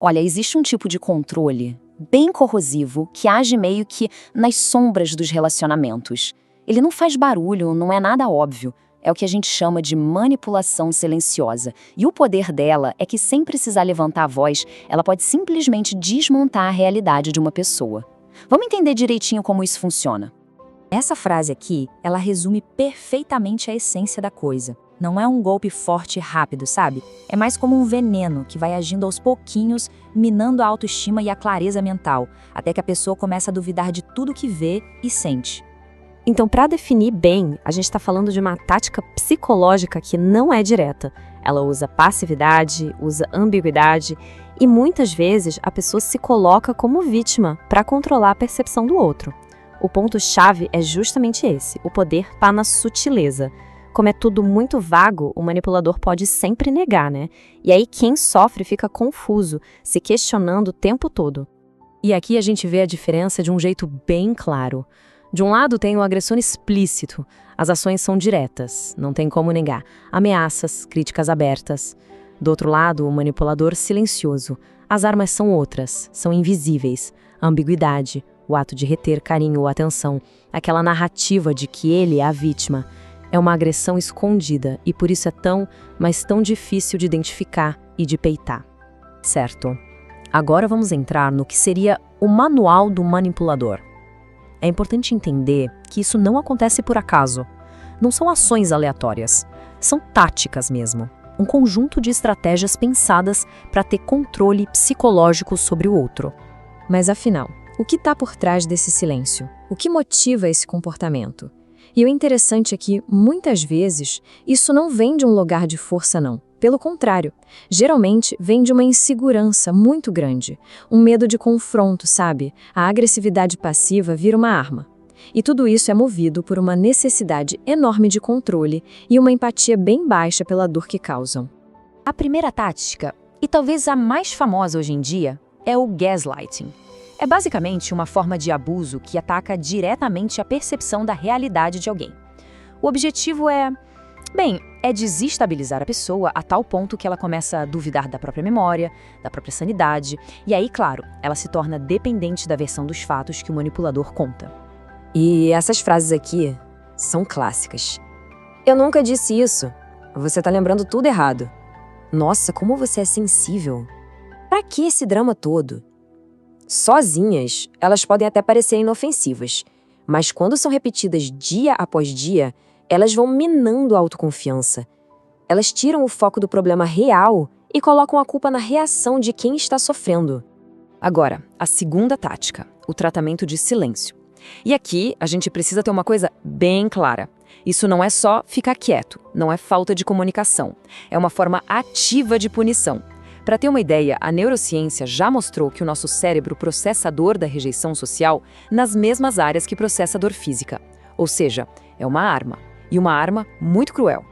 Olha, existe um tipo de controle bem corrosivo que age meio que nas sombras dos relacionamentos. Ele não faz barulho, não é nada óbvio. É o que a gente chama de manipulação silenciosa. E o poder dela é que, sem precisar levantar a voz, ela pode simplesmente desmontar a realidade de uma pessoa. Vamos entender direitinho como isso funciona. Essa frase aqui, ela resume perfeitamente a essência da coisa. Não é um golpe forte e rápido, sabe? É mais como um veneno que vai agindo aos pouquinhos, minando a autoestima e a clareza mental, até que a pessoa começa a duvidar de tudo que vê e sente. Então, para definir bem, a gente está falando de uma tática psicológica que não é direta. Ela usa passividade, usa ambiguidade e muitas vezes a pessoa se coloca como vítima para controlar a percepção do outro. O ponto-chave é justamente esse, o poder está na sutileza. Como é tudo muito vago, o manipulador pode sempre negar, né? E aí quem sofre fica confuso, se questionando o tempo todo. E aqui a gente vê a diferença de um jeito bem claro. De um lado tem o agressor explícito, as ações são diretas, não tem como negar, ameaças, críticas abertas. Do outro lado, o manipulador silencioso, as armas são outras, são invisíveis, a ambiguidade, o ato de reter carinho ou atenção, aquela narrativa de que ele é a vítima. É uma agressão escondida e por isso é mas tão difícil de identificar e de peitar. Certo. Agora vamos entrar no que seria o manual do manipulador. É importante entender que isso não acontece por acaso. Não são ações aleatórias. São táticas mesmo. Um conjunto de estratégias pensadas para ter controle psicológico sobre o outro. Mas afinal, o que está por trás desse silêncio? O que motiva esse comportamento? E o interessante é que, muitas vezes, isso não vem de um lugar de força, não. Pelo contrário, geralmente vem de uma insegurança muito grande, um medo de confronto, sabe? A agressividade passiva vira uma arma. E tudo isso é movido por uma necessidade enorme de controle e uma empatia bem baixa pela dor que causam. A primeira tática, e talvez a mais famosa hoje em dia, é o gaslighting. É basicamente uma forma de abuso que ataca diretamente a percepção da realidade de alguém. O objetivo é desestabilizar a pessoa a tal ponto que ela começa a duvidar da própria memória, da própria sanidade, e aí, claro, ela se torna dependente da versão dos fatos que o manipulador conta. E essas frases aqui são clássicas. Eu nunca disse isso. Você tá lembrando tudo errado. Nossa, como você é sensível. Pra que esse drama todo? Sozinhas, elas podem até parecer inofensivas, mas quando são repetidas dia após dia, elas vão minando a autoconfiança. Elas tiram o foco do problema real e colocam a culpa na reação de quem está sofrendo. Agora, a segunda tática, o tratamento de silêncio. E aqui a gente precisa ter uma coisa bem clara. Isso não é só ficar quieto, não é falta de comunicação. É uma forma ativa de punição. Para ter uma ideia, a neurociência já mostrou que o nosso cérebro processa a dor da rejeição social nas mesmas áreas que processa a dor física. Ou seja, é uma arma. E uma arma muito cruel.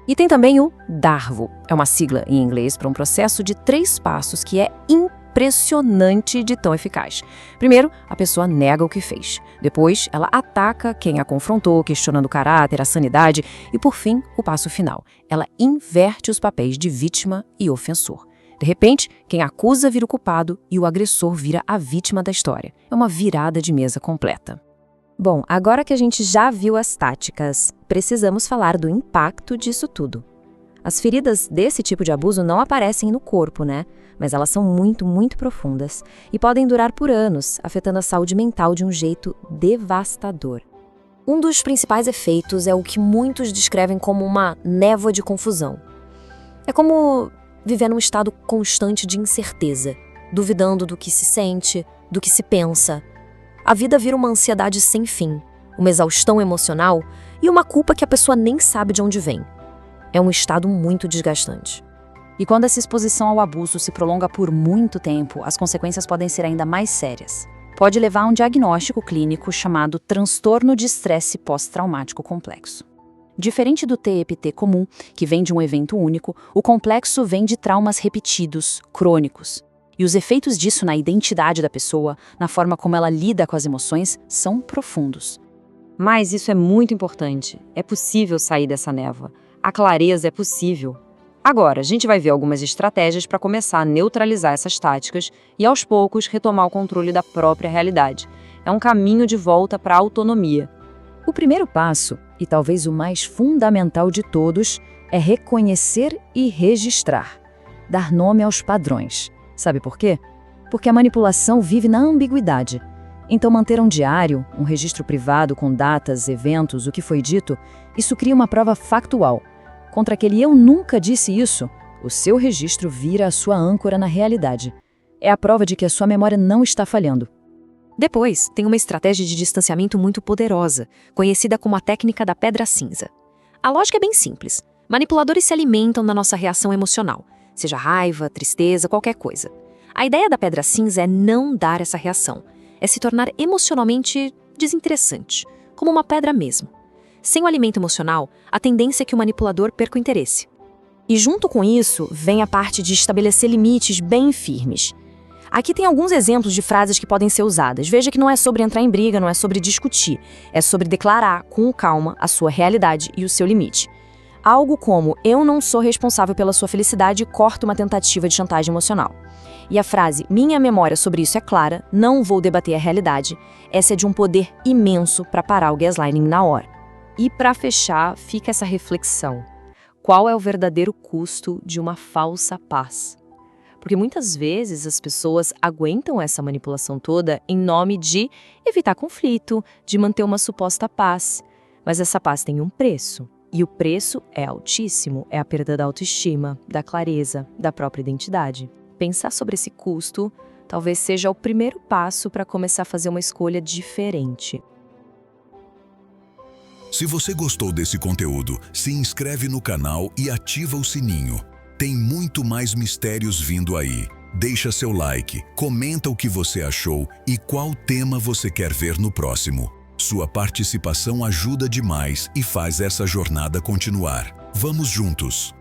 E tem também o DARVO. É uma sigla em inglês para um processo de 3 passos que é impressionante de tão eficaz. Primeiro, a pessoa nega o que fez. Depois, ela ataca quem a confrontou, questionando o caráter, a sanidade. E, por fim, o passo final. Ela inverte os papéis de vítima e ofensor. De repente, quem acusa vira o culpado e o agressor vira a vítima da história. É uma virada de mesa completa. Bom, agora que a gente já viu as táticas, precisamos falar do impacto disso tudo. As feridas desse tipo de abuso não aparecem no corpo, né? Mas elas são muito, muito profundas e podem durar por anos, afetando a saúde mental de um jeito devastador. Um dos principais efeitos é o que muitos descrevem como uma névoa de confusão. É como viver num estado constante de incerteza, duvidando do que se sente, do que se pensa. A vida vira uma ansiedade sem fim, uma exaustão emocional e uma culpa que a pessoa nem sabe de onde vem. É um estado muito desgastante. E quando essa exposição ao abuso se prolonga por muito tempo, as consequências podem ser ainda mais sérias. Pode levar a um diagnóstico clínico chamado transtorno de estresse pós-traumático complexo. Diferente do TEPT comum, que vem de um evento único, o complexo vem de traumas repetidos, crônicos. E os efeitos disso na identidade da pessoa, na forma como ela lida com as emoções, são profundos. Mas isso é muito importante. É possível sair dessa névoa. A clareza é possível. Agora, a gente vai ver algumas estratégias para começar a neutralizar essas táticas e, aos poucos, retomar o controle da própria realidade. É um caminho de volta para a autonomia. O primeiro passo, e talvez o mais fundamental de todos, é reconhecer e registrar. Dar nome aos padrões. Sabe por quê? Porque a manipulação vive na ambiguidade. Então, manter um diário, um registro privado com datas, eventos, o que foi dito, isso cria uma prova factual. Contra aquele "eu nunca disse isso", o seu registro vira a sua âncora na realidade. É a prova de que a sua memória não está falhando. Depois, tem uma estratégia de distanciamento muito poderosa, conhecida como a técnica da pedra cinza. A lógica é bem simples. Manipuladores se alimentam da nossa reação emocional, seja raiva, tristeza, qualquer coisa. A ideia da pedra cinza é não dar essa reação, é se tornar emocionalmente desinteressante, como uma pedra mesmo. Sem o alimento emocional, a tendência é que o manipulador perca o interesse. E junto com isso, vem a parte de estabelecer limites bem firmes. Aqui tem alguns exemplos de frases que podem ser usadas. Veja que não é sobre entrar em briga, não é sobre discutir, é sobre declarar com calma a sua realidade e o seu limite. Algo como "eu não sou responsável pela sua felicidade" e corta uma tentativa de chantagem emocional. E a frase "minha memória sobre isso é clara, não vou debater a realidade", essa é de um poder imenso para parar o gaslighting na hora. E para fechar, fica essa reflexão. Qual é o verdadeiro custo de uma falsa paz? Porque muitas vezes as pessoas aguentam essa manipulação toda em nome de evitar conflito, de manter uma suposta paz. Mas essa paz tem um preço. E o preço é altíssimo, é a perda da autoestima, da clareza, da própria identidade. Pensar sobre esse custo talvez seja o primeiro passo para começar a fazer uma escolha diferente. Se você gostou desse conteúdo, se inscreve no canal e ativa o sininho. Tem muito mais mistérios vindo aí. Deixa seu like, comenta o que você achou e qual tema você quer ver no próximo. Sua participação ajuda demais e faz essa jornada continuar. Vamos juntos!